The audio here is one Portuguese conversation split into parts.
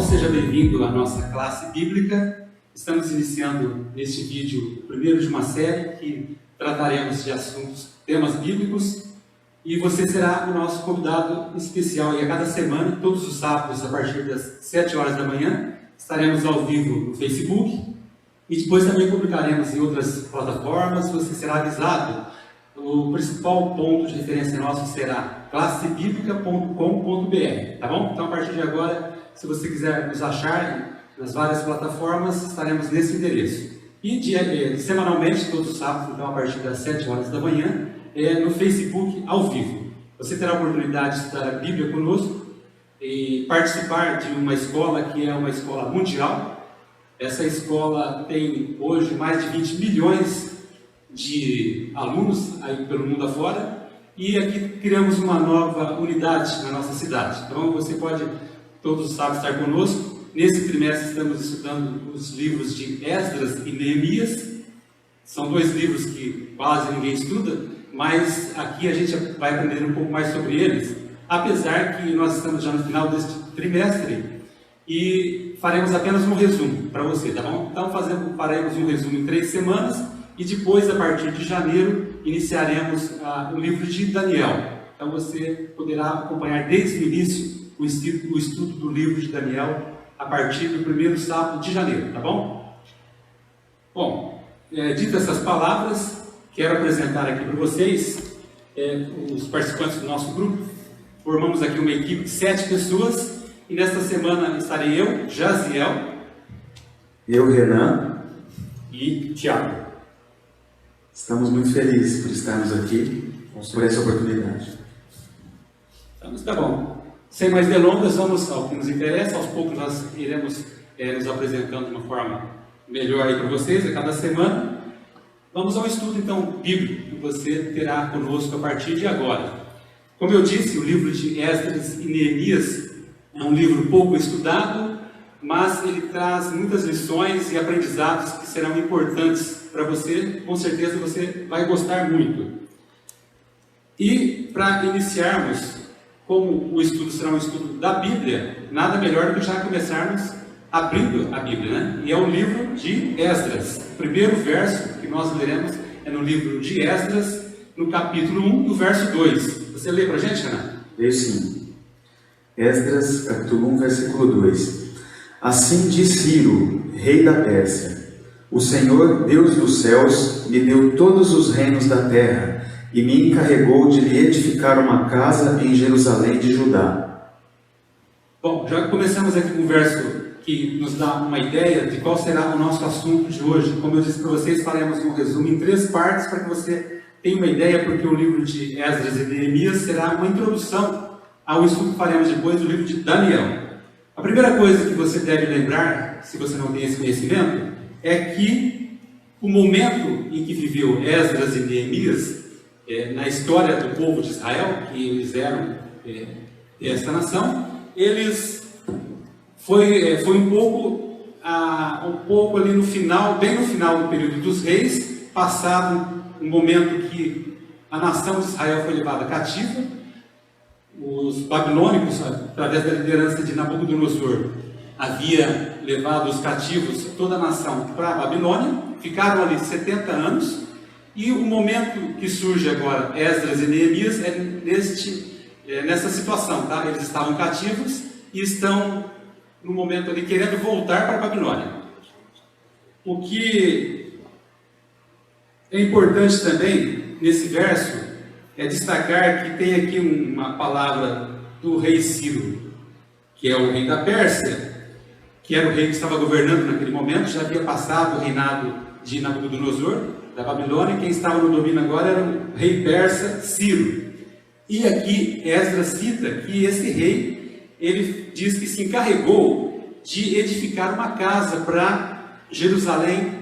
seja bem-vindo à nossa classe bíblica. Estamos iniciando neste vídeo o primeiro de uma série que trataremos de temas bíblicos, e você será o nosso convidado especial. E a cada semana, todos os sábados, a partir das 7 horas da manhã, estaremos ao vivo no Facebook e depois também publicaremos em outras plataformas. Você será avisado. O principal ponto de referência nosso será classebiblica.com.br, tá bom? Então, a partir de agora, se você quiser nos achar nas várias plataformas, estaremos nesse endereço. E semanalmente, todos os sábados, então, a partir das 7 horas da manhã, no Facebook ao vivo. Você terá a oportunidade de estudar a Bíblia conosco e participar de uma escola que é uma escola mundial. Essa escola tem hoje mais de 20 milhões de alunos aí pelo mundo afora, e aqui criamos uma nova unidade na nossa cidade. Então você pode, todos os sábados, estar conosco. Nesse trimestre estamos estudando os livros de Esdras e Neemias. São dois livros que quase ninguém estuda, mas aqui a gente vai aprender um pouco mais sobre eles, apesar que nós estamos já no final deste trimestre e faremos apenas um resumo para você, tá bom? Então faremos um resumo em 3 semanas. E depois, a partir de janeiro, iniciaremos o livro de Daniel. Então você poderá acompanhar desde o início o estudo do livro de Daniel a partir do primeiro sábado de janeiro, tá bom? Bom, dito essas palavras, quero apresentar aqui para vocês os participantes do nosso grupo. Formamos aqui uma equipe de 7 pessoas e nesta semana estarei eu, Jaziel, eu, Renan e Tiago. Estamos muito felizes por estarmos aqui, por essa oportunidade. Tá bom. Sem mais delongas, vamos ao que nos interessa. Aos poucos nós iremos nos apresentando de uma forma melhor aí para vocês a cada semana. Vamos ao estudo, então, bíblico, que você terá conosco a partir de agora. Como eu disse, o livro de Esdras e Neemias é um livro pouco estudado, mas ele traz muitas lições e aprendizados que serão importantes para você. Com certeza você vai gostar muito. E para iniciarmos, como o estudo será um estudo da Bíblia, nada melhor do que já começarmos abrindo a Bíblia, né? E é o livro de Esdras. O primeiro verso que nós leremos é no livro de Esdras, no capítulo 1, do verso 2. Você lê para a gente, Renan? Leio sim. Esdras, capítulo 1, versículo 2. Assim diz Ciro, rei da Pérsia: o Senhor, Deus dos céus, me deu todos os reinos da terra e me encarregou de lhe edificar uma casa em Jerusalém de Judá. Bom, já começamos aqui com um verso que nos dá uma ideia de qual será o nosso assunto de hoje. Como eu disse para vocês, faremos um resumo em 3 partes para que você tenha uma ideia, porque o livro de Esdras e Neemias será uma introdução ao estudo que faremos depois do livro de Daniel. A primeira coisa que você deve lembrar, se você não tem esse conhecimento, é que o momento em que viveu Esdras e Neemias, na história do povo de Israel, que eles eram esta nação, foi um pouco ali no final, bem no final do período dos reis, passado um momento que a nação de Israel foi levada cativa. Os babilônicos, através da liderança de Nabucodonosor, havia levado os cativos, toda a nação, para a Babilônia. Ficaram ali 70 anos. E o momento que surge agora, Esdras e Neemias, nessa situação, tá? Eles estavam cativos e estão, no momento ali, querendo voltar para a Babilônia. O que é importante também, nesse verso, é destacar que tem aqui uma palavra do rei Ciro, que é o rei da Pérsia, que era o rei que estava governando naquele momento. Já havia passado o reinado de Nabucodonosor, da Babilônia. Quem estava no domínio agora era o rei persa Ciro. E aqui Esdras cita que esse rei, ele diz que se encarregou de edificar uma casa para Jerusalém,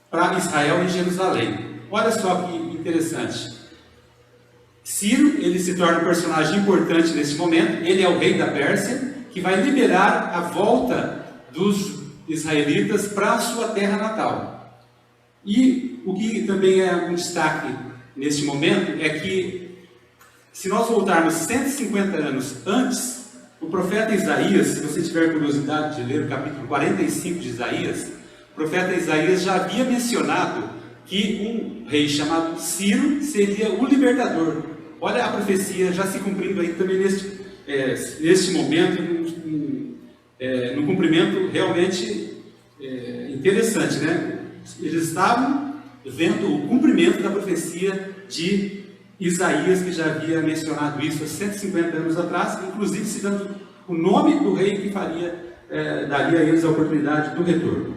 para Israel em Jerusalém. Olha só que interessante. Ciro, ele se torna um personagem importante nesse momento. Ele é o rei da Pérsia, que vai liberar a volta dos israelitas para a sua terra natal. E o que também é um destaque neste momento é que, se nós voltarmos 150 anos antes, O profeta Isaías, se você tiver curiosidade de ler o capítulo 45 de Isaías, o profeta Isaías já havia mencionado que um rei chamado Ciro seria o libertador. Olha a profecia já se cumprindo aí também neste momento, num cumprimento realmente interessante, né? Eles estavam vendo o cumprimento da profecia de Isaías, que já havia mencionado isso há 150 anos atrás, inclusive citando o nome do rei que daria a eles a oportunidade do retorno.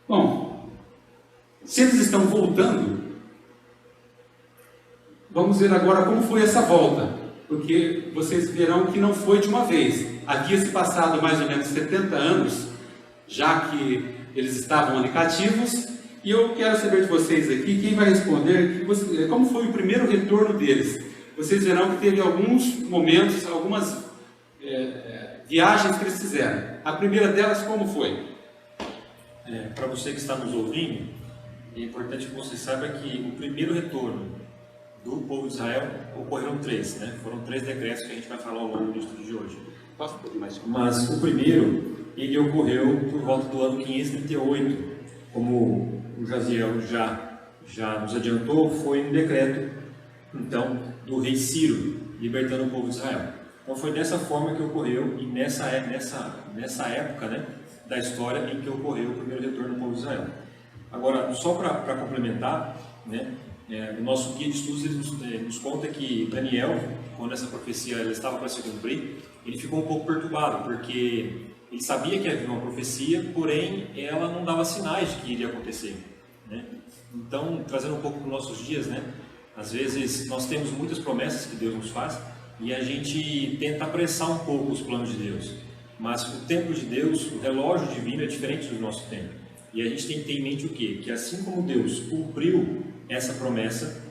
Bom, se eles estão voltando, vamos ver agora como foi essa volta, porque vocês verão que não foi de uma vez. Havia se passado mais ou menos 70 anos, já que eles estavam ali cativos, e eu quero saber de vocês aqui, quem vai responder, como foi o primeiro retorno deles. Vocês verão que teve alguns momentos, algumas viagens que eles fizeram. A primeira delas, como foi? Para você que está nos ouvindo, é importante que você saiba que o primeiro retorno do povo de Israel ocorreram 3, né? Foram 3 decretos que a gente vai falar ao longo do estudo de hoje. Mas o primeiro, ele ocorreu por volta do ano 538, como o Jaziel já nos adiantou, foi um decreto, então, do rei Ciro, libertando o povo de Israel. Então foi dessa forma que ocorreu, e nessa época, né, da história em que ocorreu o primeiro retorno do povo de Israel. Agora, só para complementar, né, o nosso guia de estudos ele nos conta que Daniel, quando essa profecia ela estava para se cumprir, ele ficou um pouco perturbado, porque ele sabia que havia uma profecia, porém ela não dava sinais de que iria acontecer, né? Então, trazendo um pouco para os nossos dias, né, às vezes nós temos muitas promessas que Deus nos faz e a gente tenta apressar um pouco os planos de Deus, mas o tempo de Deus, o relógio divino é diferente do nosso tempo, e a gente tem que ter em mente o quê? Que assim como Deus cumpriu essa promessa,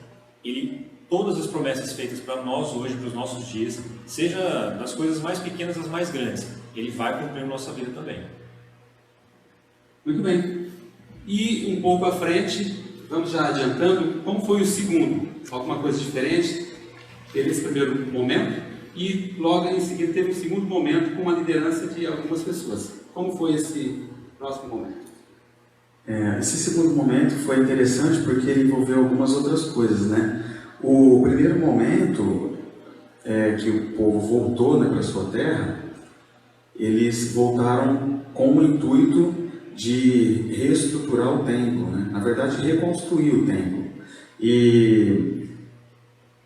todas as promessas feitas para nós hoje, para os nossos dias, seja das coisas mais pequenas às mais grandes, Ele vai cumprir na nossa vida também. Muito bem. E um pouco à frente, vamos já adiantando, como foi o segundo? Alguma coisa diferente? Teve esse primeiro momento e logo em seguida teve um segundo momento com a liderança de algumas pessoas. Como foi esse próximo momento? Esse segundo momento foi interessante porque ele envolveu algumas outras coisas, né? O primeiro momento que o povo voltou, né, para sua terra, eles voltaram com o intuito de reestruturar o templo, né? Na verdade, reconstruir o templo. E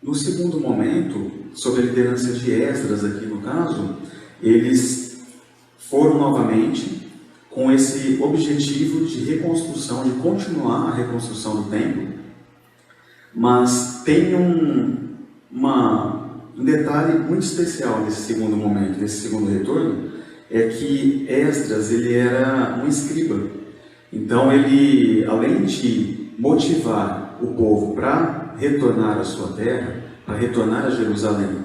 no segundo momento, sob a liderança de Esdras, aqui no caso, eles foram novamente com esse objetivo de reconstrução, de continuar a reconstrução do templo, mas tem um detalhe muito especial nesse segundo momento, nesse segundo retorno, é que Esdras, ele era um escriba. Então ele, além de motivar o povo para retornar à sua terra, para retornar a Jerusalém,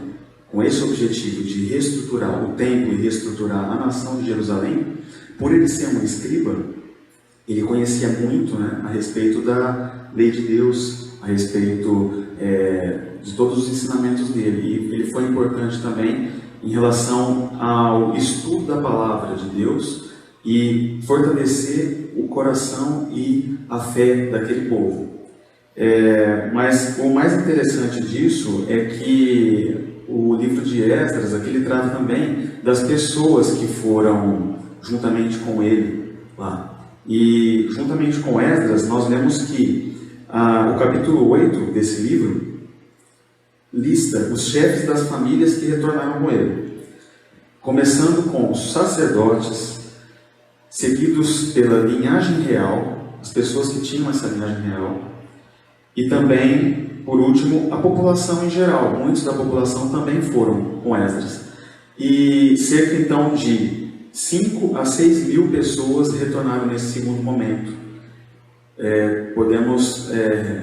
com esse objetivo de reestruturar o templo e reestruturar a nação de Jerusalém, por ele ser um escriba, ele conhecia muito, né, a respeito da lei de Deus, a respeito de todos os ensinamentos dele. E ele foi importante também em relação ao estudo da palavra de Deus e fortalecer o coração e a fé daquele povo. Mas o mais interessante disso é que o livro de Esdras aqui ele trata também das pessoas que foram juntamente com ele lá. E juntamente com Esdras nós lemos que o capítulo 8 desse livro lista os chefes das famílias que retornaram com ele, começando com os sacerdotes, seguidos pela linhagem real, as pessoas que tinham essa linhagem real, e também, por último, a população em geral. Muitos da população também foram com Esdras. E cerca então de 5 a 6 mil pessoas retornaram nesse segundo momento. Podemos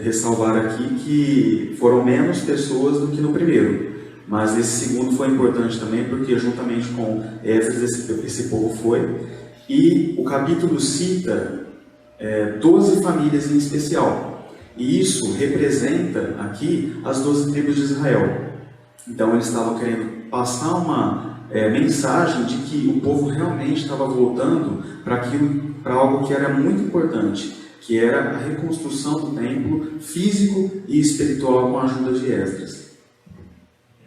ressalvar aqui que foram menos pessoas do que no primeiro, mas esse segundo foi importante também porque juntamente com Esdras esse povo foi. E o capítulo cita 12 famílias em especial, e isso representa aqui as 12 tribos de Israel. Então eles estavam querendo passar uma mensagem de que o povo realmente estava voltando para algo que era muito importante, que era a reconstrução do templo físico e espiritual com a ajuda de Esdras.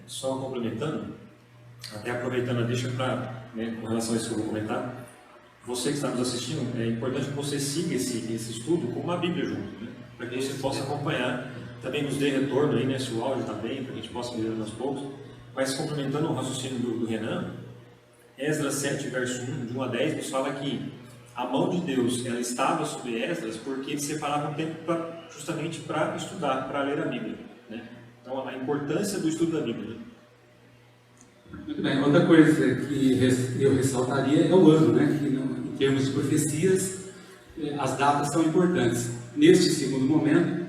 Só complementando, até aproveitando a deixa para, com relação a isso que eu vou comentar, você que está nos assistindo, é importante que você siga esse estudo com uma Bíblia junto, para que você possa acompanhar, também nos dê retorno aí, se o áudio está bem, para que a gente possa melhorar aos poucos. Mas complementando o raciocínio do Renan, Esdras 7, verso 1, de 1 a 10, nos fala que a mão de Deus ela estava sobre Esdras porque ele separava um tempo justamente para estudar, para ler a Bíblia. Então, a importância do estudo da Bíblia. Muito bem. Outra coisa que eu ressaltaria é o ano, que em termos de profecias, as datas são importantes. Neste segundo momento,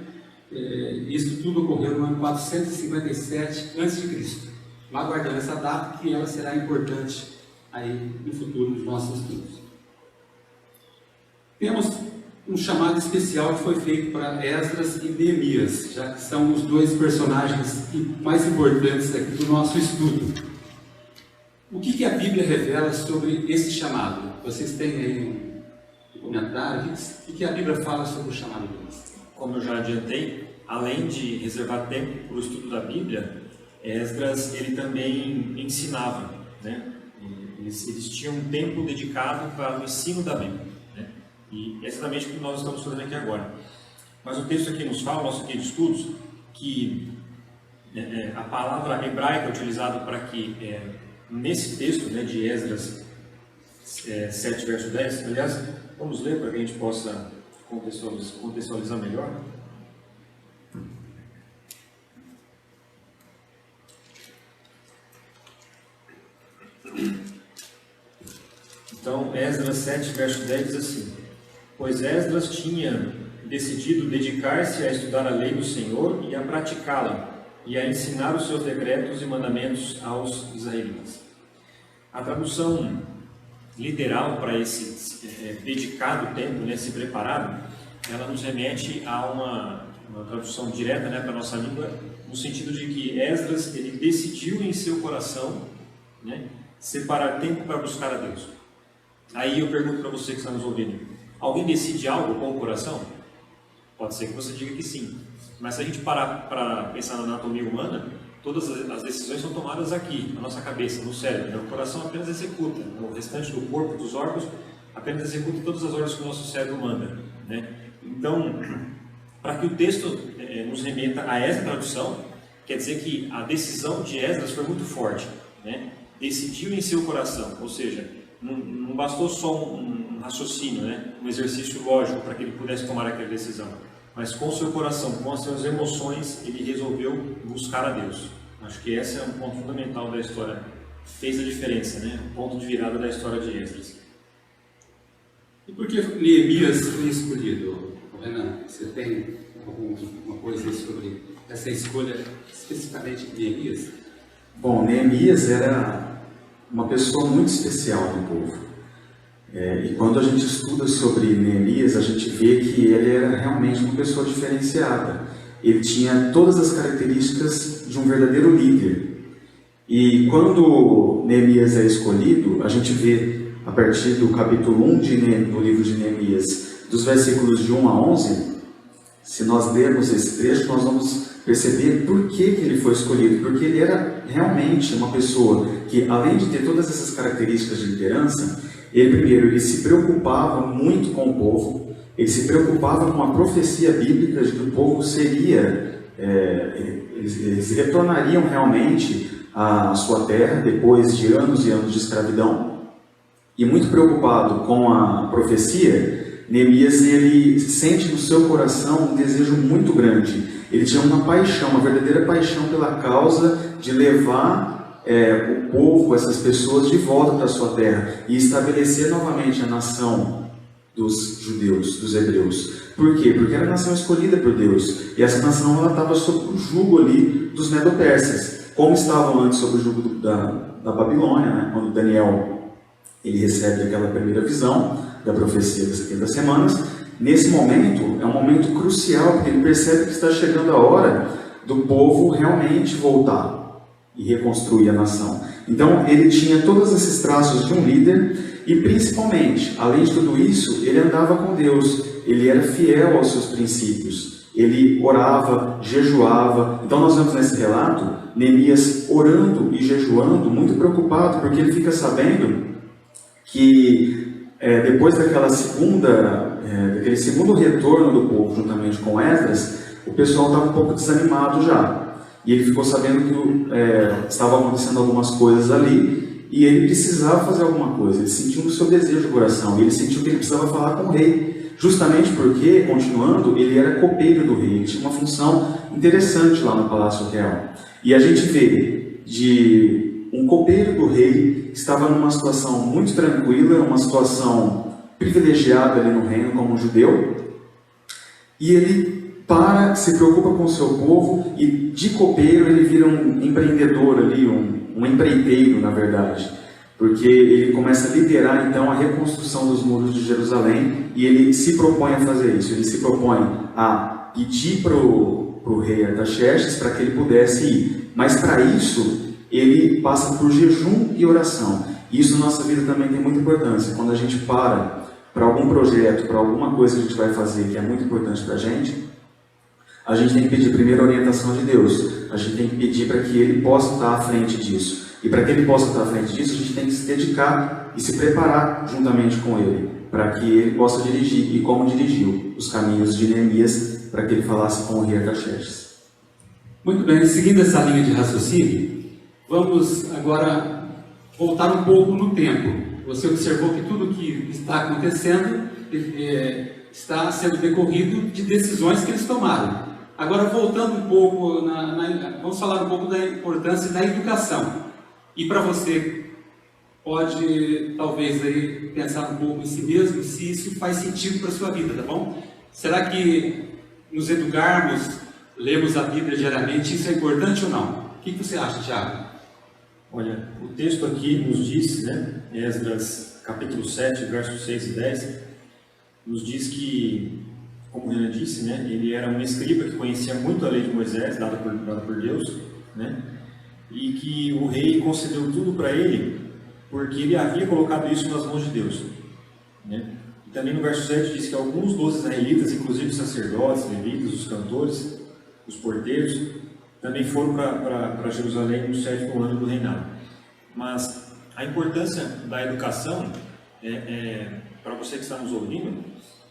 isso tudo ocorreu no ano 457 a.C., aguardando essa data, que ela será importante aí no futuro dos nossos estudos. Temos um chamado especial que foi feito para Esdras e Neemias, já que são os dois personagens mais importantes aqui do nosso estudo. O que a Bíblia revela sobre esse chamado? Vocês têm aí um comentário? O que a Bíblia fala sobre o chamado deles? Como eu já adiantei, além de reservar tempo para o estudo da Bíblia, Esdras ele também ensinava, Eles tinham um tempo dedicado para o ensino da Bíblia, E é exatamente o que nós estamos fazendo aqui agora. Mas o texto aqui nos fala, nosso guia de estudos, que a palavra hebraica utilizada para que nesse texto de Esdras 7, verso 10, aliás, vamos ler para que a gente possa contextualizar melhor. Então, Esdras 7, verso 10 diz assim: Pois Esdras tinha decidido dedicar-se a estudar a lei do Senhor e a praticá-la, e a ensinar os seus decretos e mandamentos aos israelitas. A tradução literal para esse dedicado tempo, esse preparado, ela nos remete a uma tradução direta para a nossa língua, no sentido de que Esdras ele decidiu em seu coração separar tempo para buscar a Deus. Aí eu pergunto para você que está nos ouvindo: alguém decide algo com o coração? Pode ser que você diga que sim. Mas se a gente parar para pensar na anatomia humana, todas as decisões são tomadas aqui, na nossa cabeça, no cérebro. O coração apenas executa, o restante do corpo, dos órgãos, apenas executa todas as ordens que o nosso cérebro manda. Então, para que o texto nos remeta a essa tradução, quer dizer que a decisão de Esdras foi muito forte. Decidiu em seu coração, ou seja, não bastou só um raciocínio, um exercício lógico para que ele pudesse tomar aquela decisão, mas com o seu coração, com as suas emoções, ele resolveu buscar a Deus. Acho que esse é um ponto fundamental da história, fez a diferença, o ponto de virada da história de Esdras. E por que Neemias foi escolhido, Renan? Você tem alguma coisa sobre essa escolha especificamente de Neemias? Bom, Neemias era uma pessoa muito especial do povo. E quando a gente estuda sobre Neemias, a gente vê que ele era realmente uma pessoa diferenciada. Ele tinha todas as características de um verdadeiro líder. E quando Neemias é escolhido, a gente vê a partir do capítulo 1 do livro de Neemias, dos versículos de 1 a 11, se nós lermos esse trecho, nós vamos perceber por que ele foi escolhido. Porque ele era realmente uma pessoa que, além de ter todas essas características de liderança, ele se preocupava muito com o povo, ele se preocupava com a profecia bíblica de que o povo seria, eles retornariam realmente à sua terra depois de anos e anos de escravidão. E muito preocupado com a profecia, Neemias ele sente no seu coração um desejo muito grande. Ele tinha uma paixão, uma verdadeira paixão pela causa de levar o povo, essas pessoas, de volta para a sua terra e estabelecer novamente a nação dos judeus, dos hebreus. Por quê? Porque era a nação escolhida por Deus, e essa nação ela estava sob o jugo ali dos medo-persas, como estavam antes sob o jugo da Babilônia, quando Daniel ele recebe aquela primeira visão da profecia das 70 semanas. Nesse momento, é um momento crucial, porque ele percebe que está chegando a hora do povo realmente voltar. e reconstruir a nação. Então, ele tinha todos esses traços de um líder e, principalmente, além de tudo isso, ele andava com Deus, ele era fiel aos seus princípios, ele orava, jejuava. Então, nós vemos nesse relato Neemias orando e jejuando, muito preocupado, porque ele fica sabendo que depois daquele segundo retorno do povo, juntamente com Esdras, o pessoal estava um pouco desanimado já. E ele ficou sabendo que estavam acontecendo algumas coisas ali, e ele precisava fazer alguma coisa. Ele sentiu no seu desejo do coração, e ele sentiu que ele precisava falar com o rei. Justamente porque, continuando, ele era copeiro do rei, ele tinha uma função interessante lá no Palácio Real. E a gente vê de um copeiro do rei, estava numa situação muito tranquila, uma situação privilegiada ali no reino como um judeu, e ele se preocupa com o seu povo, e de copeiro ele vira um empreendedor ali, um empreiteiro, na verdade, porque ele começa a liderar então a reconstrução dos muros de Jerusalém, e ele se propõe a fazer isso, ele se propõe a pedir para o rei Artaxerxes para que ele pudesse ir, mas para isso ele passa por jejum e oração. Isso na nossa vida também tem muita importância. Quando a gente para algum projeto, para alguma coisa que a gente vai fazer que é muito importante para a gente tem que pedir primeiro a orientação de Deus, a gente tem que pedir para que Ele possa estar à frente disso. E para que Ele possa estar à frente disso, a gente tem que se dedicar e se preparar juntamente com Ele, para que Ele possa dirigir, e como dirigiu os caminhos de Neemias, para que ele falasse com o rei Artaxerxes. Muito bem, seguindo essa linha de raciocínio, vamos agora voltar um pouco no tempo. Você observou que tudo que está acontecendo está sendo decorrido de decisões que eles tomaram. Agora, voltando um pouco, vamos falar um pouco da importância da educação. E para você, pode talvez aí pensar um pouco em si mesmo, se isso faz sentido para a sua vida, tá bom? Será que nos educarmos, lemos a Bíblia diariamente, isso é importante ou não? O que você acha, Thiago? Olha, o texto aqui nos diz, né, Esdras capítulo 7, versos 6 e 10, nos diz que, como o Renan disse, né, ele era um escriba que conhecia muito a lei de Moisés, dada por Deus, né, e que o rei concedeu tudo para ele, porque ele havia colocado isso nas mãos de Deus. Né? E também no verso 7 diz que alguns dos israelitas, inclusive os sacerdotes, levitas, os cantores, os porteiros, também foram para Jerusalém no 7º ano do reinado. Mas a importância da educação, para você que está nos ouvindo,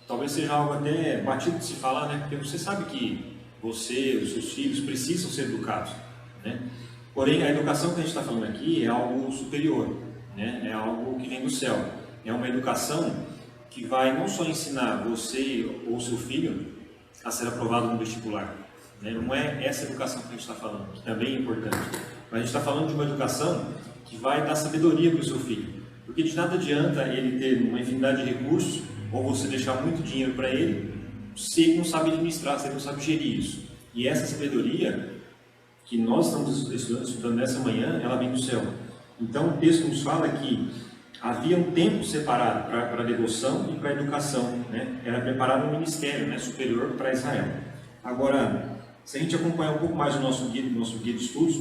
talvez seja algo até batido de se falar, né? Porque você sabe que você, os seus filhos precisam ser educados, né? Porém, a educação que a gente está falando aqui é algo superior, né? É algo que vem do céu. É uma educação que vai não só ensinar você ou seu filho a ser aprovado no vestibular, né? Não é essa educação que a gente está falando, que também é importante, mas a gente está falando de uma educação que vai dar sabedoria para o seu filho, porque de nada adianta ele ter uma infinidade de recursos ou você deixar muito dinheiro para ele se ele não sabe administrar, se ele não sabe gerir isso. E essa sabedoria que nós estamos estudando nessa manhã, ela vem do céu. Então o texto nos fala que havia um tempo separado para a devoção e para a educação, né? Era preparado um ministério, né, superior para Israel. Agora, se a gente acompanhar um pouco mais o nosso guia de estudos,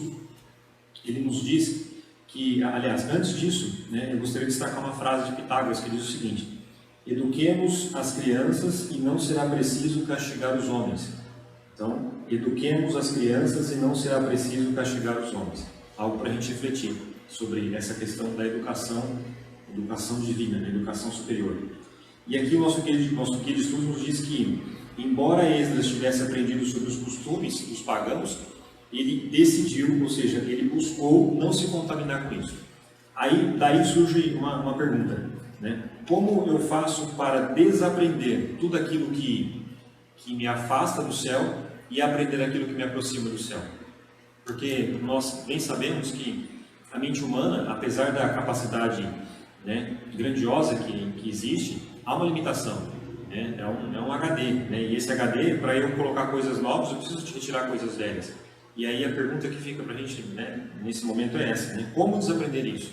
ele nos diz que, aliás, antes disso, né, eu gostaria de destacar uma frase de Pitágoras que diz o seguinte: eduquemos as crianças e não será preciso castigar os homens. Então, eduquemos as crianças e não será preciso castigar os homens. Algo para a gente refletir sobre essa questão da educação divina, da educação superior. E aqui o nosso guia de estudos nos diz que, embora Esdras tivesse aprendido sobre os costumes dos pagãos, ele decidiu, ou seja, ele buscou não se contaminar com isso. Daí surge uma pergunta, né? Como eu faço para desaprender tudo aquilo que me afasta do céu e aprender aquilo que me aproxima do céu? Porque nós bem sabemos que a mente humana, apesar da capacidade, né, grandiosa que existe, há uma limitação, né? É um HD, né? E esse HD, para eu colocar coisas novas, eu preciso retirar coisas velhas. E aí a pergunta que fica para a gente, né, nesse momento é essa, né? Como desaprender isso?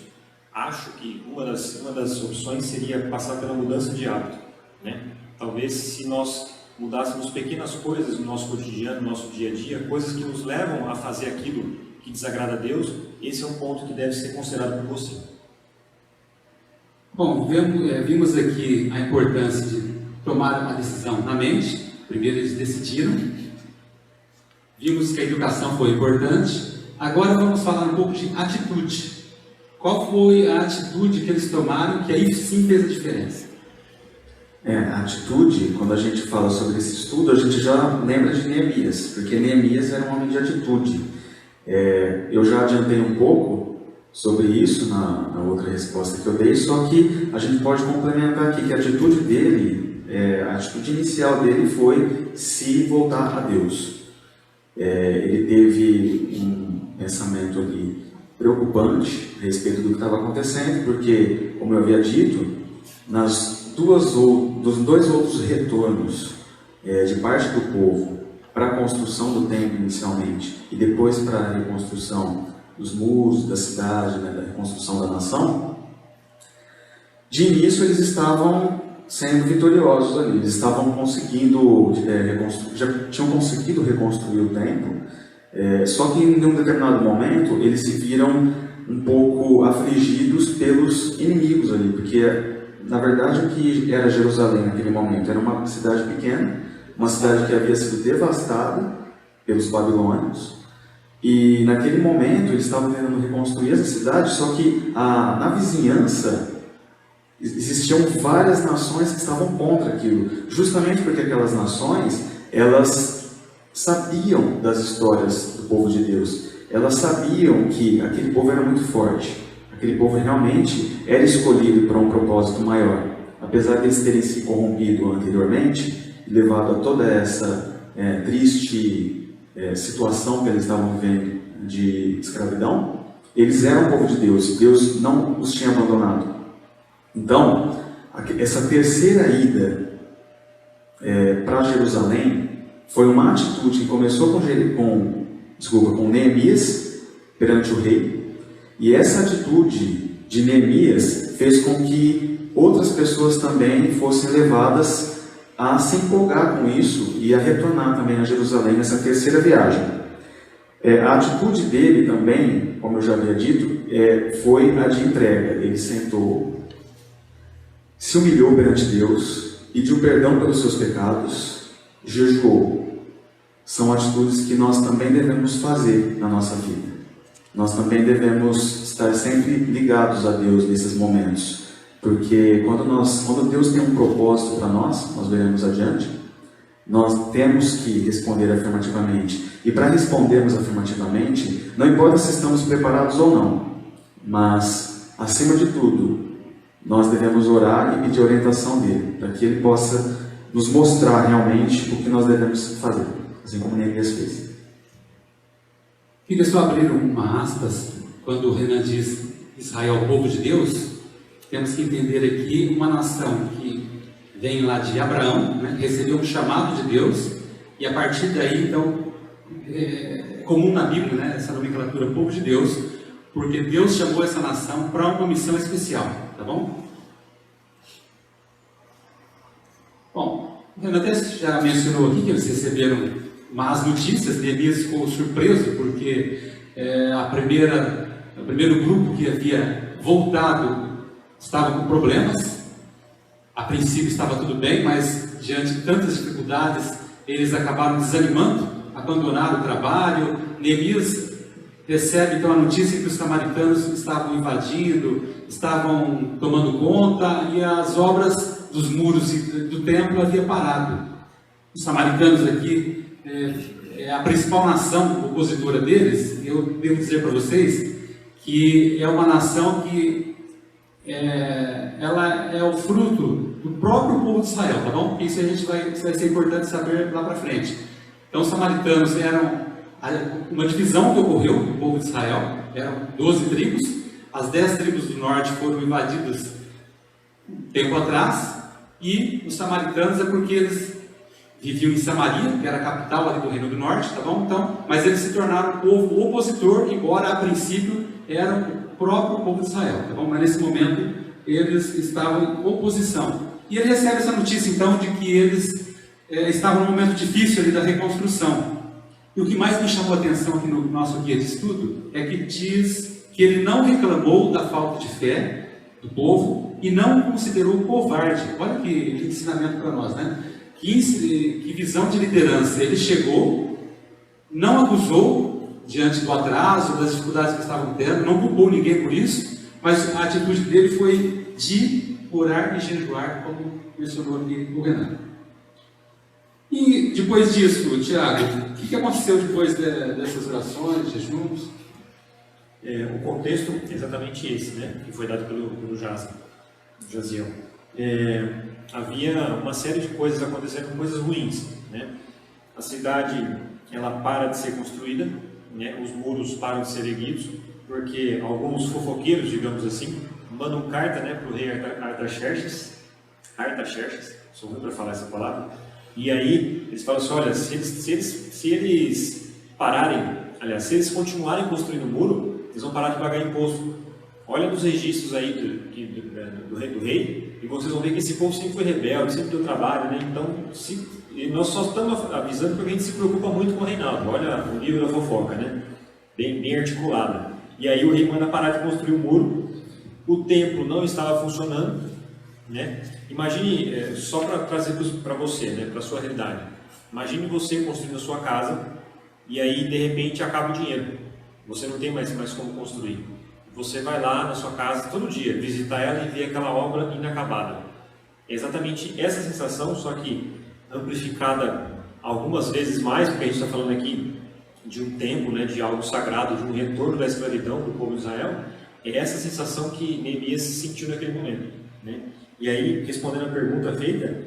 Acho que uma das opções seria passar pela mudança de hábito, né? Talvez se nós mudássemos pequenas coisas no nosso cotidiano, no nosso dia a dia, coisas que nos levam a fazer aquilo que desagrada a Deus, esse é um ponto que deve ser considerado por você. Bom, vimos aqui a importância de tomar uma decisão na mente. Primeiro eles decidiram. Vimos que a educação foi importante. Agora vamos falar um pouco de atitude. Qual foi a atitude que eles tomaram que aí sim fez a diferença? A atitude, quando a gente fala sobre esse estudo, a gente já lembra de Neemias, porque Neemias era um homem de atitude. Eu já adiantei um pouco sobre isso na outra resposta que eu dei, só que a gente pode complementar aqui que a atitude dele, a atitude inicial dele foi se voltar a Deus. Ele teve um pensamento ali preocupante a respeito do que estava acontecendo, porque, como eu havia dito, dos dois outros retornos de parte do povo para a construção do templo inicialmente e depois para a reconstrução dos muros da cidade, da reconstrução da nação, de início eles estavam sendo vitoriosos ali, eles estavam conseguindo, já tinham conseguido reconstruir o templo, só que em um determinado momento eles se viram um pouco afligidos pelos inimigos ali, porque na verdade o que era Jerusalém naquele momento era uma cidade pequena, uma cidade que havia sido devastada pelos babilônios, e naquele momento eles estavam tentando reconstruir essa cidade, só que na vizinhança existiam várias nações que estavam contra aquilo, justamente porque aquelas nações, elas sabiam das histórias do povo de Deus, elas sabiam que aquele povo era muito forte, aquele povo realmente era escolhido para um propósito maior, apesar de eles terem se corrompido anteriormente e levado a toda essa triste situação que eles estavam vivendo de escravidão, eles eram o povo de Deus, Deus não os tinha abandonado. Então, essa terceira ida para Jerusalém foi uma atitude que começou com Neemias perante o rei, e essa atitude de Neemias fez com que outras pessoas também fossem levadas a se empolgar com isso e a retornar também a Jerusalém nessa terceira viagem. A atitude dele também, como eu já havia dito, foi a de entrega. Ele sentou, se humilhou perante Deus, pediu perdão pelos seus pecados, jejuou. São atitudes que nós também devemos fazer na nossa vida. Nós também devemos estar sempre ligados a Deus nesses momentos, porque quando Deus tem um propósito para nós veremos adiante, nós temos que responder afirmativamente. E para respondermos afirmativamente, não importa se estamos preparados ou não, mas, acima de tudo, nós devemos orar e pedir orientação dele, para que ele possa nos mostrar realmente o que nós devemos fazer, assim como Neemias fez. Queria só abrir uma aspas, quando o Renan diz Israel, o povo de Deus, temos que entender aqui uma nação que vem lá de Abraão, recebeu um chamado de Deus, e a partir daí, então, é comum na Bíblia, essa nomenclatura, povo de Deus, porque Deus chamou essa nação para uma missão especial, tá bom? Bom, o Renan até já mencionou aqui que eles receberam más notícias. Neemias ficou surpreso porque o primeiro grupo que havia voltado estava com problemas. A princípio estava tudo bem, mas diante de tantas dificuldades eles acabaram desanimando, abandonaram o trabalho. Neemias recebe então a notícia que os samaritanos estavam invadindo, estavam tomando conta, e as obras dos muros do templo haviam parado. Os samaritanos aqui a principal nação opositora deles. Eu devo dizer para vocês que é uma nação que ela é o fruto do próprio povo de Israel, tá bom? Isso vai ser importante saber lá para frente. Então, os samaritanos eram uma divisão que ocorreu do povo de Israel, eram 12 tribos, as 10 tribos do norte foram invadidas tempo atrás, e os samaritanos é porque eles viviam em Samaria, que era a capital ali do Reino do Norte, tá bom? Então, mas eles se tornaram um povo opositor, embora a princípio eram o próprio povo de Israel, tá bom? Mas nesse momento eles estavam em oposição. E ele recebe essa notícia então de que eles estavam num momento difícil ali da reconstrução. E o que mais me chamou a atenção aqui no nosso guia de estudo é que diz que ele não reclamou da falta de fé do povo e não considerou covarde. Olha que ensinamento para nós, né? Que visão de liderança. Ele chegou, não acusou diante do atraso, das dificuldades que estavam tendo, não culpou ninguém por isso, mas a atitude dele foi de orar e jejuar, como mencionou aqui o Renan. E depois disso, Tiago, o que aconteceu depois dessas orações, jejuns? O contexto é exatamente esse, né, que foi dado pelo Jaziel. Havia uma série de coisas acontecendo, coisas ruins, né? A cidade, ela para de ser construída, né? Os muros param de ser erguidos, porque alguns fofoqueiros, digamos assim, mandam carta, né, para o rei Artaxerxes, sou ruim para falar essa palavra, e aí eles falam assim, olha, se eles pararem, aliás, se eles continuarem construindo o muro, eles vão parar de pagar imposto. Olha nos registros aí do rei, e vocês vão ver que esse povo sempre foi rebelde, sempre deu trabalho, né? Então, e nós só estamos avisando porque a gente se preocupa muito com o reinado. Olha o livro da fofoca, né? Bem articulado. E aí o rei manda parar de construir o muro, o templo não estava funcionando, né? Imagine, só para trazer para você, né, para a sua realidade. Imagine você construindo a sua casa e aí de repente acaba o dinheiro. Você não tem mais como construir. Você vai lá na sua casa todo dia, visitar ela e ver aquela obra inacabada. É exatamente essa sensação, só que amplificada algumas vezes mais, porque a gente está falando aqui de um tempo, né, de algo sagrado, de um retorno da escravidão do povo de Israel. É essa sensação que Neemias sentiu naquele momento, né? E aí, respondendo a pergunta feita,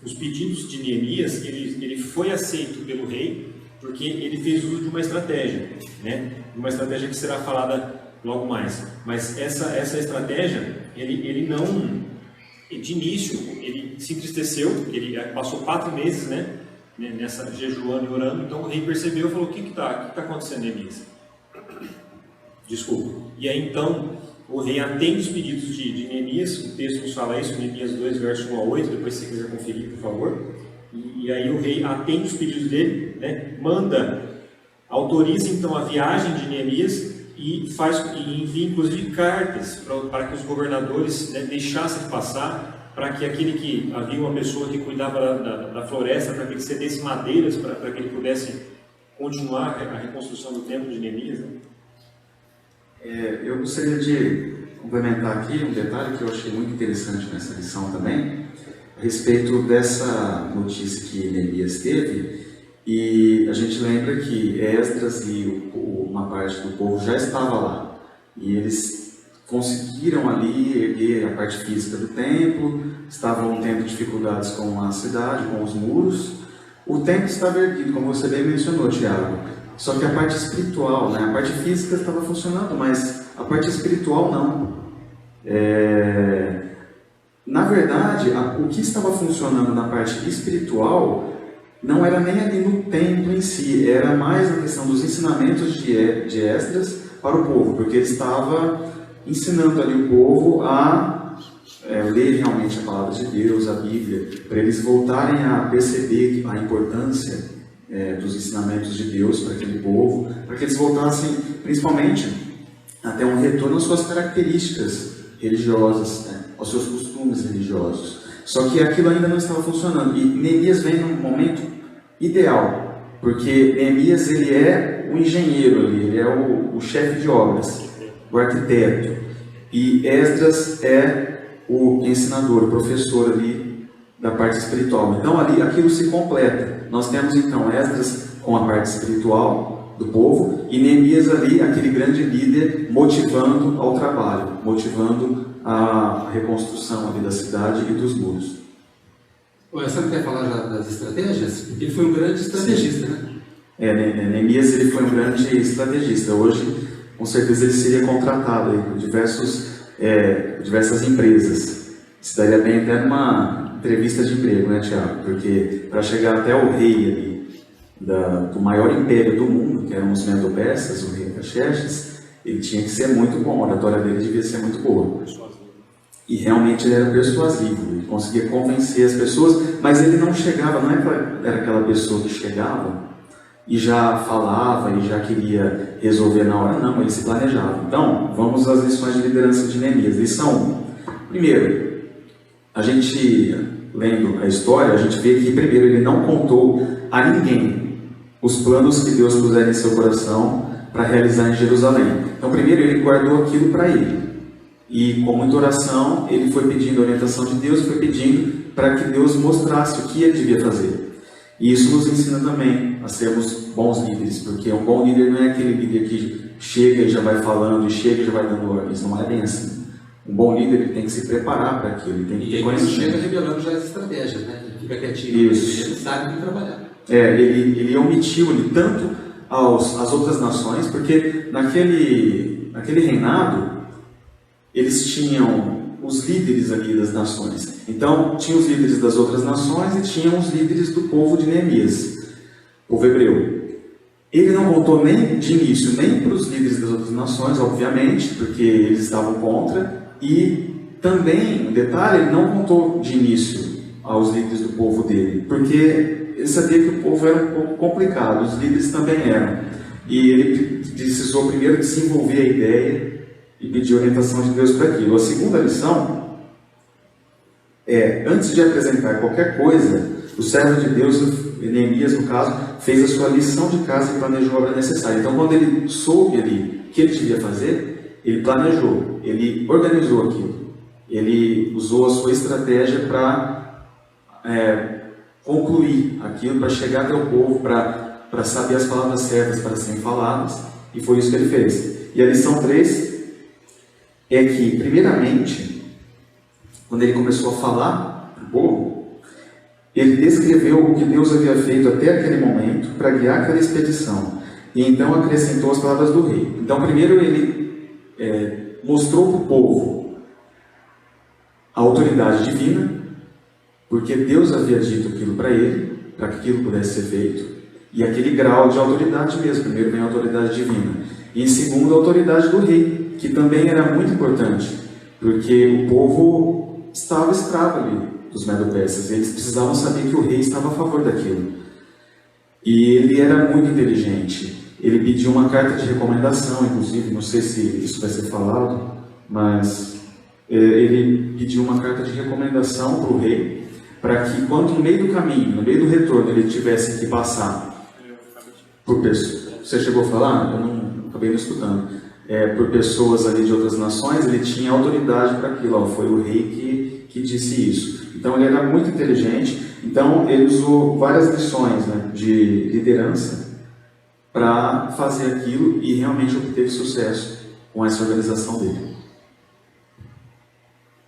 os pedidos de Neemias, ele foi aceito pelo rei, porque ele fez uso de uma estratégia, né? Uma estratégia que será falada logo mais. Mas essa estratégia, ele não, de início, ele se entristeceu, ele passou 4 meses, né, nessa jejuando e orando, então o rei percebeu e falou, o que está acontecendo, Neemias? Desculpa. E aí então, o rei atende os pedidos de Neemias, o texto nos fala isso, Neemias 2, verso 1 a 8, depois se você quiser conferir, por favor. E aí o rei atende os pedidos dele, né, autoriza então a viagem de Neemias e envia inclusive cartas para que os governadores, né, deixassem passar, para que aquele que havia uma pessoa que cuidava da floresta, para que ele cedesse madeiras para que ele pudesse continuar a reconstrução do templo de Neemias, né? Eu gostaria de complementar aqui um detalhe que eu achei muito interessante nessa lição também, a respeito dessa notícia que Neemias teve, e a gente lembra que Esdras e uma parte do povo já estava lá, e eles conseguiram ali erguer a parte física do templo, estavam tendo dificuldades com a cidade, com os muros. O templo estava erguido, como você bem mencionou, Tiago, só que a parte espiritual, né, a parte física estava funcionando, mas a parte espiritual não. Na verdade, o que estava funcionando na parte espiritual não era nem ali no templo em si, era mais a questão dos ensinamentos de Esdras para o povo, porque ele estava ensinando ali o povo a ler realmente a palavra de Deus, a Bíblia, para eles voltarem a perceber a importância dos ensinamentos de Deus para aquele povo, para que eles voltassem, principalmente, até um retorno às suas características religiosas, né, aos seus costumes religiosos. Só que aquilo ainda não estava funcionando. E Neemias vem num momento ideal, porque Neemias ele é o engenheiro ali, ele é o chefe de obras, o arquiteto. E Esdras é o ensinador, o professor ali da parte espiritual. Então ali aquilo se completa. Nós temos então Esdras com a parte espiritual do povo e Neemias ali, aquele grande líder, motivando ao trabalho, motivando a reconstrução ali da cidade e dos muros. Você não quer falar já das estratégias? Ele foi um grande estrategista, né? Neemias ele foi um grande estrategista. Hoje, com certeza, ele seria contratado aí por diversas empresas. Isso daria bem até numa entrevista de emprego, né, Tiago? Porque para chegar até o rei ali, do maior império do mundo, que eram os Medo-Persas, o rei Artaxerxes, ele tinha que ser muito bom, a oratória dele devia ser muito boa. E realmente ele era persuasivo, ele conseguia convencer as pessoas, mas ele não chegava, não era aquela pessoa que chegava e já falava e já queria resolver na hora, não, ele se planejava. Então, vamos às lições de liderança de Neemias. Lição 1. Primeiro, a gente, lendo a história, a gente vê que primeiro ele não contou a ninguém os planos que Deus puser em seu coração para realizar em Jerusalém. Então, primeiro ele guardou aquilo para ele. E com muita oração, ele foi pedindo a orientação de Deus, foi pedindo para que Deus mostrasse o que ele devia fazer. E isso nos ensina também a sermos bons líderes, porque um bom líder não é aquele líder que chega e já vai falando, e chega e já vai dando ordens. Não é bem assim. Um bom líder ele tem que se preparar para aquilo, ele tem que ter conhecimento. Ele chega revelando já as estratégias, né? Ele fica quietinho, isso. Ele sabe como trabalhar. Ele omitiu ali tanto às outras nações, porque naquele reinado eles tinham os líderes ali das nações. Então, tinha os líderes das outras nações e tinham os líderes do povo de Neemias, povo hebreu. Ele não contou nem de início, nem para os líderes das outras nações, obviamente, porque eles estavam contra. E também, um detalhe, ele não contou de início aos líderes do povo dele, porque ele sabia que o povo era um pouco complicado, os líderes também eram. E ele precisou primeiro desenvolver a ideia e pedir orientação de Deus para aquilo. A segunda lição é, antes de apresentar qualquer coisa, o servo de Deus, Neemias no caso, fez a sua lição de casa e planejou a obra necessária. Então, quando ele soube ali o que ele devia fazer, ele planejou, ele organizou aquilo, ele usou a sua estratégia para concluir aquilo, para chegar até o povo, para saber as palavras certas para serem faladas, e foi isso que ele fez. E a lição 3 é que, primeiramente, quando ele começou a falar para o povo, ele descreveu o que Deus havia feito até aquele momento para guiar aquela expedição, e então acrescentou as palavras do rei. Então, primeiro ele mostrou para o povo a autoridade divina, porque Deus havia dito aquilo para ele, para que aquilo pudesse ser feito, e aquele grau de autoridade mesmo. Primeiro vem a autoridade divina, e em segundo a autoridade do rei, que também era muito importante, porque o povo estava escravo ali dos medo-persas, eles precisavam saber que o rei estava a favor daquilo. E ele era muito inteligente, ele pediu uma carta de recomendação, inclusive, não sei se isso vai ser falado, mas ele pediu uma carta de recomendação para o rei, para que quando no meio do caminho, no meio do retorno, ele tivesse que passar por pessoas. Você chegou a falar? Eu não acabei não escutando. Por pessoas ali de outras nações, ele tinha autoridade para aquilo. Foi o rei que disse isso. Então ele era muito inteligente. Então ele usou várias lições, né, de liderança para fazer aquilo e realmente obteve sucesso com essa organização dele.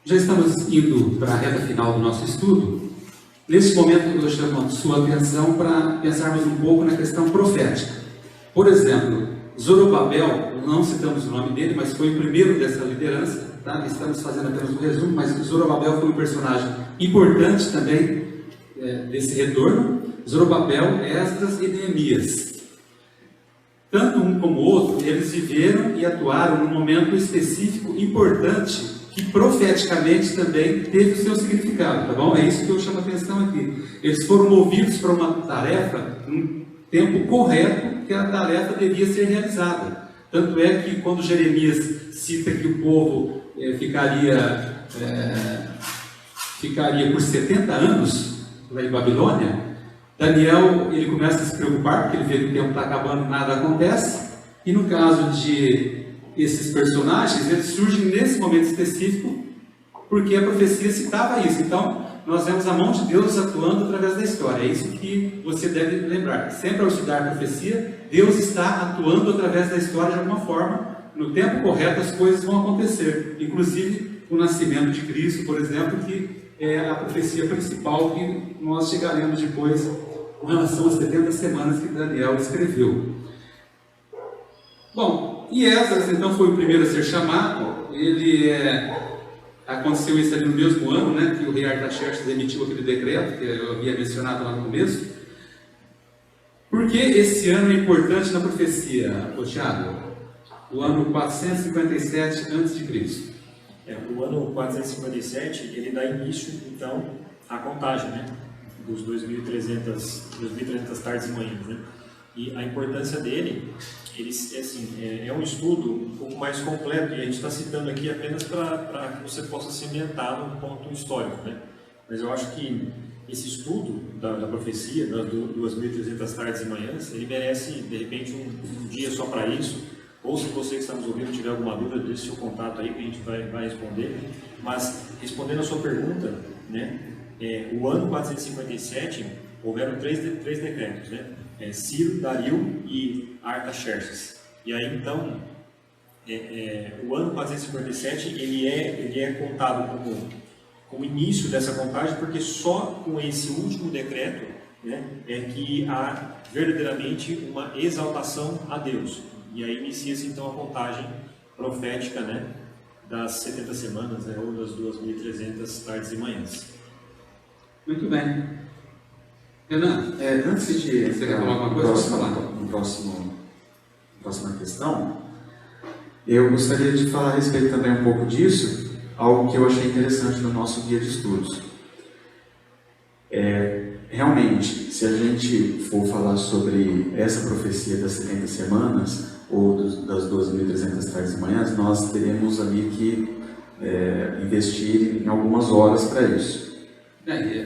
Já estamos indo para a reta final do nosso estudo. Neste momento, eu chamo a sua atenção para pensarmos um pouco na questão profética. Por exemplo, Zorobabel, não citamos o nome dele, mas foi o primeiro dessa liderança, tá? Estamos fazendo apenas um resumo, mas Zorobabel foi um personagem importante também desse retorno. Zorobabel, Esdras e Neemias. Tanto um como o outro, eles viveram e atuaram num momento específico importante, que profeticamente também teve o seu significado, tá bom? É isso que eu chamo a atenção aqui. Eles foram movidos para uma tarefa num tempo correto, que a tarefa devia ser realizada. Tanto é que quando Jeremias cita que o povo ficaria por 70 anos lá em Babilônia, Daniel ele começa a se preocupar, porque ele vê que o tempo está acabando, nada acontece, e no caso de esses personagens, eles surgem nesse momento específico, porque a profecia citava isso. Então, nós vemos a mão de Deus atuando através da história. É isso que você deve lembrar. Sempre ao estudar a profecia, Deus está atuando através da história de alguma forma. No tempo correto, as coisas vão acontecer. Inclusive, o nascimento de Cristo, por exemplo, que é a profecia principal que nós chegaremos depois com relação às 70 semanas que Daniel escreveu. Bom, e Esdras, então, foi o primeiro a ser chamado. Aconteceu isso ali no mesmo ano, né, que o rei Artaxerxes emitiu aquele decreto, que eu havia mencionado lá no começo. Por que esse ano é importante na profecia, Tiago? O ano 457 a.C. O ano 457, ele dá início, então, à contagem, né? Dos 2.300 tardes e manhãs, né? E a importância dele, é um estudo um pouco mais completo, e a gente está citando aqui apenas para que você possa se ambientar num ponto histórico, né? Mas eu acho que esse estudo da profecia, das 2.300 tardes e manhãs, ele merece, de repente, um dia só para isso, ou se você que está nos ouvindo tiver alguma dúvida, deixe seu contato aí que a gente vai responder. Mas, respondendo a sua pergunta, né, o ano 457, houveram três decretos, né? Ciro, Dario e Artaxerxes. E aí, então, o ano 457, ele é contado como início dessa contagem, porque só com esse último decreto, né, é que há verdadeiramente uma exaltação a Deus. E aí inicia-se então a contagem profética, né, das 70 semanas, né, ou das 2.300 tardes e manhãs. Muito bem. Renan, antes de você quer falar alguma coisa? Próxima questão, eu gostaria de falar a respeito também um pouco disso, algo que eu achei interessante no nosso guia de estudos. Realmente, se a gente for falar sobre essa profecia das 70 semanas, ou das 2.300 tardes e manhãs, nós teremos ali que investir em algumas horas para isso.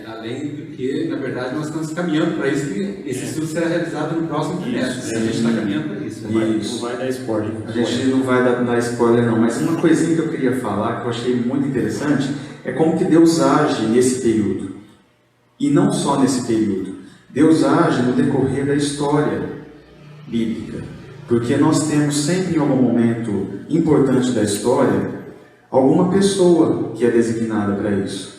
Além do que, na verdade, nós estamos caminhando para isso, que esse estudo será realizado no próximo trimestre. A gente está caminhando para isso. Não vai dar spoiler. A gente não vai dar spoiler não, mas uma coisinha que eu queria falar, que eu achei muito interessante, é como que Deus age nesse período. E não só nesse período. Deus age no decorrer da história bíblica. Porque nós temos sempre em algum momento importante da história, alguma pessoa que é designada para isso.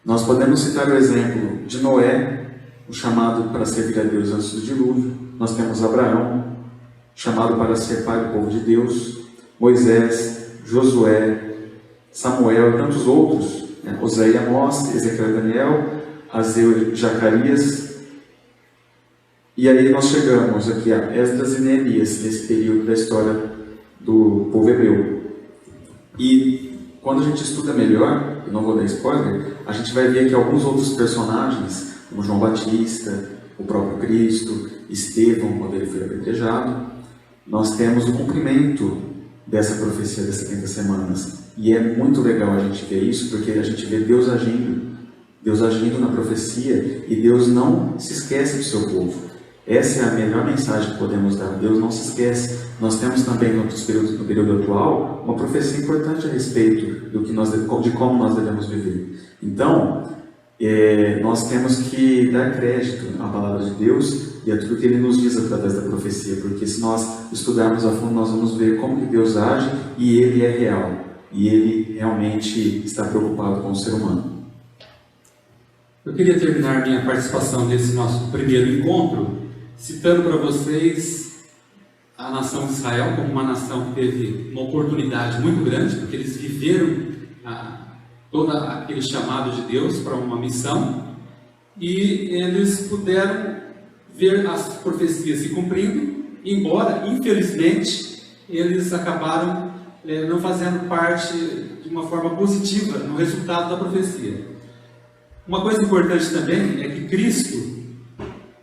Nós podemos citar o exemplo de Noé, o chamado para servir a Deus antes do dilúvio. Nós temos Abraão, chamado para ser pai do povo de Deus. Moisés, Josué, Samuel e tantos outros, né? Oséias e Amós, Ezequiel e Daniel, Azeu e Zacarias. E aí nós chegamos aqui a Esdras e Neemias, nesse período da história do povo hebreu. E quando a gente estuda melhor, eu não vou dar spoiler, a gente vai ver que alguns outros personagens, como João Batista, o próprio Cristo, Estevão, quando ele foi apedrejado, nós temos o cumprimento dessa profecia das 70 semanas. E é muito legal a gente ver isso, porque a gente vê Deus agindo na profecia, e Deus não se esquece do seu povo. Essa é a melhor mensagem que podemos dar. Deus não se esquece. Nós temos também no período atual uma profecia importante a respeito de como nós devemos viver. Então, nós temos que dar crédito à palavra de Deus e a tudo que Ele nos diz através da profecia, porque se nós estudarmos a fundo, nós vamos ver como que Deus age, e Ele é real, e Ele realmente está preocupado com o ser humano. Eu queria terminar minha participação nesse nosso primeiro encontro citando para vocês a nação de Israel como uma nação que teve uma oportunidade muito grande, porque eles viveram todo aquele chamado de Deus para uma missão, e eles puderam ver as profecias se cumprindo, embora, infelizmente, eles acabaram não fazendo parte de uma forma positiva no resultado da profecia. Uma coisa importante também é que Cristo,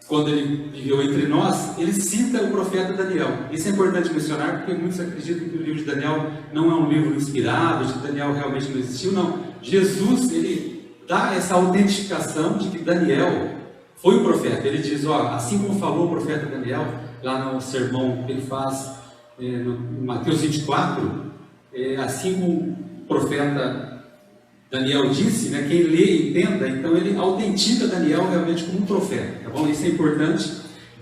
quando ele viveu entre nós, ele cita o profeta Daniel. Isso é importante mencionar, porque muitos acreditam que o livro de Daniel não é um livro inspirado, de que Daniel realmente não existiu. Não. Jesus, ele dá essa autentificação de que Daniel foi o profeta. Ele diz, assim como falou o profeta Daniel, lá no sermão que ele faz no Mateus 24, assim como o profeta Daniel disse, né, quem lê e entenda, então ele autentica Daniel realmente como um profeta, tá bom? Isso é importante.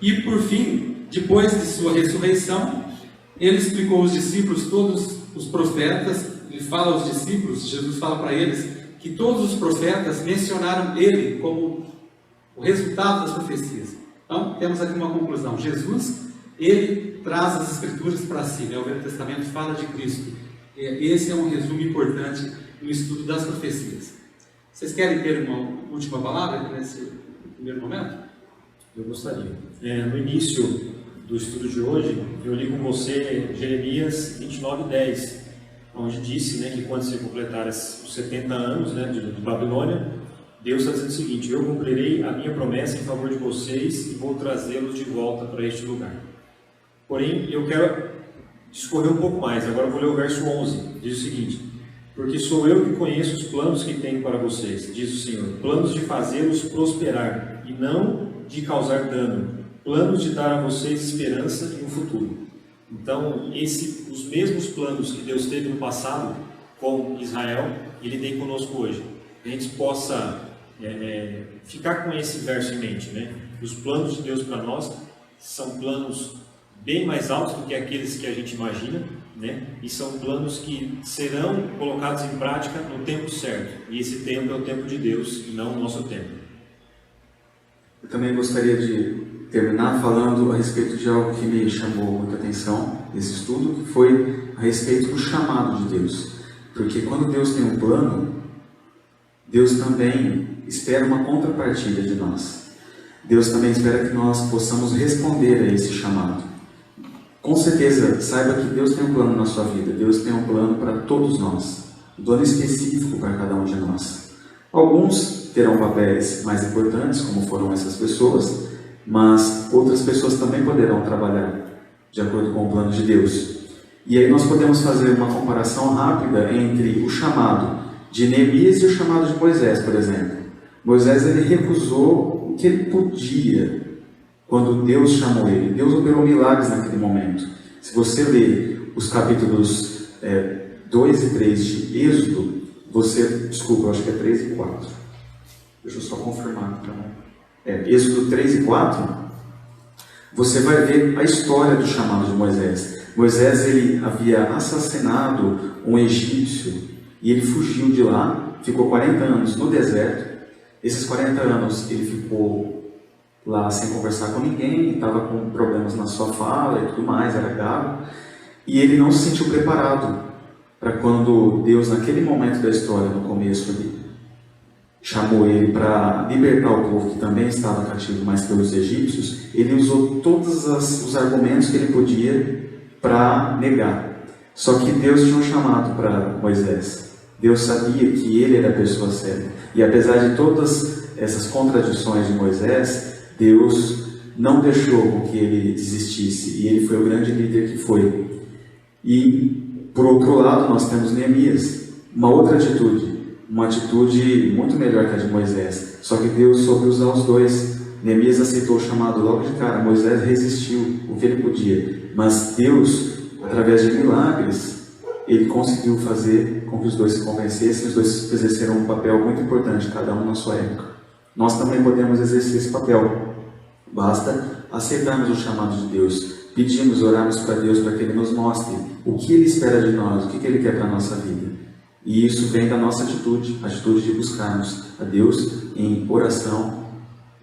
E por fim, depois de sua ressurreição, ele explicou aos discípulos, todos os profetas, ele fala aos discípulos, Jesus fala para eles, que todos os profetas mencionaram ele como o resultado das profecias. Então, temos aqui uma conclusão. Jesus, ele traz as escrituras para si, né? O Velho Testamento fala de Cristo. Esse é um resumo importante no estudo das profecias. Vocês querem ter uma última palavra nesse primeiro momento? Eu gostaria. No início do estudo de hoje, eu li com você Jeremias 29:10, onde disse, né, que quando se completarem os 70 anos, né, de Babilônia, Deus está dizendo o seguinte: eu cumprirei a minha promessa em favor de vocês e vou trazê-los de volta para este lugar. Porém, eu quero discorrer um pouco mais. Agora eu vou ler o verso 11. Diz o seguinte: porque sou eu que conheço os planos que tenho para vocês, diz o Senhor, planos de fazê-los prosperar e não de causar dano, planos de dar a vocês esperança e um futuro. Então, os mesmos planos que Deus teve no passado com Israel, Ele tem conosco hoje. A gente possa ficar com esse verso em mente, né? Os planos de Deus para nós são planos bem mais altos do que aqueles que a gente imagina, né? E são planos que serão colocados em prática no tempo certo. E esse tempo é o tempo de Deus e não o nosso tempo. Eu também gostaria de terminar falando a respeito de algo que me chamou muita atenção nesse estudo, que foi a respeito do chamado de Deus. Porque quando Deus tem um plano, Deus também espera uma contrapartida de nós. Deus também espera que nós possamos responder a esse chamado. Com certeza, saiba que Deus tem um plano na sua vida. Deus tem um plano para todos nós. Um plano específico para cada um de nós. Alguns terão papéis mais importantes, como foram essas pessoas, mas outras pessoas também poderão trabalhar de acordo com o plano de Deus. E aí nós podemos fazer uma comparação rápida entre o chamado de Neemias e o chamado de Moisés, por exemplo. Moisés, ele recusou o que ele podia quando Deus chamou ele. Deus operou milagres naquele momento. Se você ler os capítulos 2 e 3 de Êxodo, desculpa, eu acho que é 3 e 4. Deixa eu só confirmar. Êxodo 3 e 4, você vai ver a história do chamado de Moisés. Moisés, ele havia assassinado um egípcio e ele fugiu de lá, ficou 40 anos no deserto. Esses 40 anos ele ficou lá sem conversar com ninguém, estava com problemas na sua fala e tudo mais, era gago, e ele não se sentiu preparado para quando Deus, naquele momento da história, no começo ali, chamou ele para libertar o povo que também estava cativo, mas pelos egípcios. Ele usou todos os argumentos que ele podia para negar. Só que Deus tinha um chamado para Moisés. Deus sabia que ele era a pessoa certa. E apesar de todas essas contradições de Moisés, Deus não deixou com que ele desistisse. E ele foi o grande líder que foi. E, por outro lado, nós temos Neemias. Uma outra atitude. Uma atitude muito melhor que a de Moisés. Só que Deus soube usar os dois. Neemias aceitou o chamado logo de cara. Moisés resistiu o que ele podia. Mas Deus, através de milagres, Ele conseguiu fazer com que os dois se convencessem. Os dois exerceram um papel muito importante, cada um na sua época. Nós também podemos exercer esse papel. Basta aceitarmos o chamado de Deus. Pedimos, orarmos para Deus para que Ele nos mostre o que Ele espera de nós, o que Ele quer para a nossa vida. E isso vem da nossa atitude, a atitude de buscarmos a Deus em oração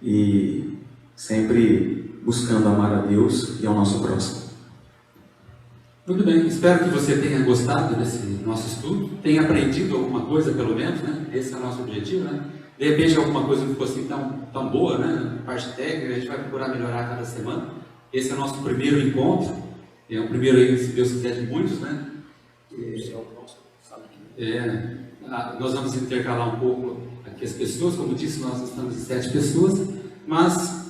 e sempre buscando amar a Deus e ao nosso próximo. Muito bem, espero que você tenha gostado desse nosso estudo, tenha aprendido alguma coisa pelo menos, né? Esse é o nosso objetivo, né? De repente alguma coisa não ficou assim tão boa, né? Parte técnica, a gente vai procurar melhorar cada semana. Esse é o nosso primeiro encontro, é o primeiro aí, se Deus quiser, de muitos, né? Nós vamos intercalar um pouco aqui as pessoas, como disse, nós estamos em 7 pessoas, mas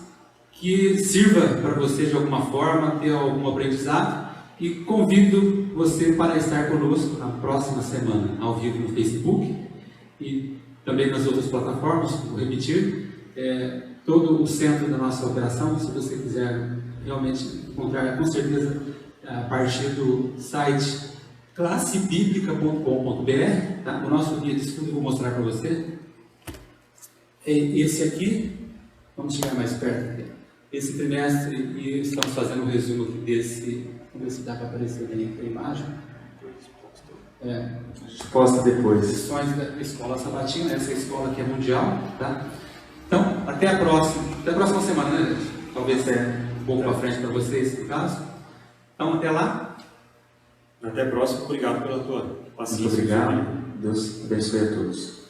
que sirva para você de alguma forma, ter algum aprendizado, e convido você para estar conosco na próxima semana, ao vivo no Facebook e também nas outras plataformas. Vou repetir, todo o centro da nossa operação, se você quiser realmente encontrar, com certeza, a partir do site classebiblica.com.br, tá? O nosso guia de estudo eu vou mostrar para você. Esse aqui, vamos chegar mais perto aqui. Esse trimestre, e estamos fazendo um resumo aqui desse, vamos ver se dá para aparecer aí a imagem. A gente posta depois. Lições da Escola Sabatina, essa escola aqui é mundial, tá? Então, até a próxima semana, né, gente? Talvez um pouco para frente para vocês, no caso. Então, até lá. Até a próxima, obrigado pela tua paciência. Muito obrigado, Deus abençoe a todos.